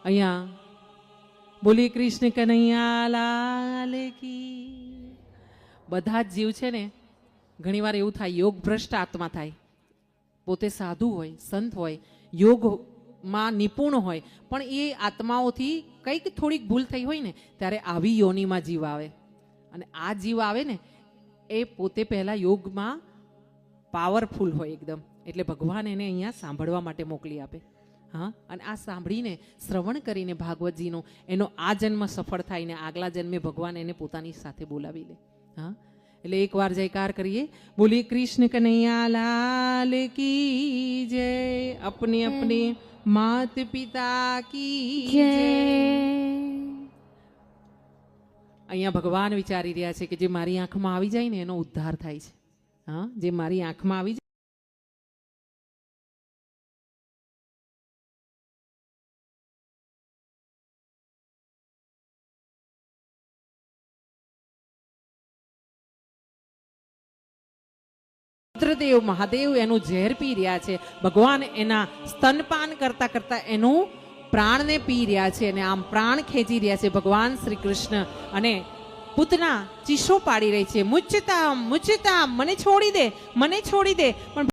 અહીંયા બોલી કૃષ્ણ કનૈયા લાલ કી. બધા જ જીવ છે ને ઘણીવાર એવું થાય, યોગ ભ્રષ્ટ આત્મા થાય. પોતે સાધુ હોય, સંત હોય, યોગમાં નિપુણ હોય, પણ એ આત્માઓથી કંઈક થોડીક ભૂલ થઈ હોય ને ત્યારે આવી યોનિમાં જીવ આવે. અને આ જીવ આવે ને એ પોતે પહેલા યોગમાં પાવરફુલ હોય એકદમ, એટલે ભગવાન એને અહીંયા સાંભળવા માટે મોકલી આપે. હા, અને આ સાંભળીને શ્રવણ કરીને ભાગવતજીનો એનો આ જન્મ સફળ થાય ને આગલા જન્મે ભગવાન એને પોતાની સાથે બોલાવી લે. હા, એટલે એકવાર જયકાર કરીએ, બોલી કૃષ્ણ કનૈયા લાલ કી જય. અપને અપને માત પિતા કી જય. અહીંયા ભગવાન વિચારી રહ્યા છે કે જે મારી આંખમાં આવી જાય ને એનો ઉદ્ધાર થાય છે. હા, જે મારી આંખમાં આવી જાય રુદ્રદેવ મહાદેવ એનું ઝેર પી રહ્યા છે. ભગવાન એના સ્તનપાન કરતા કરતા એનું પ્રાણને પી રહ્યા છે અને આમ પ્રાણ ખેંચી રહ્યા છે ભગવાન શ્રી કૃષ્ણ. અને પૂતના ચીસો પાડી રહી છે, મુચતા મુચતા, મને છોડી દે, મને છોડી દે. પણ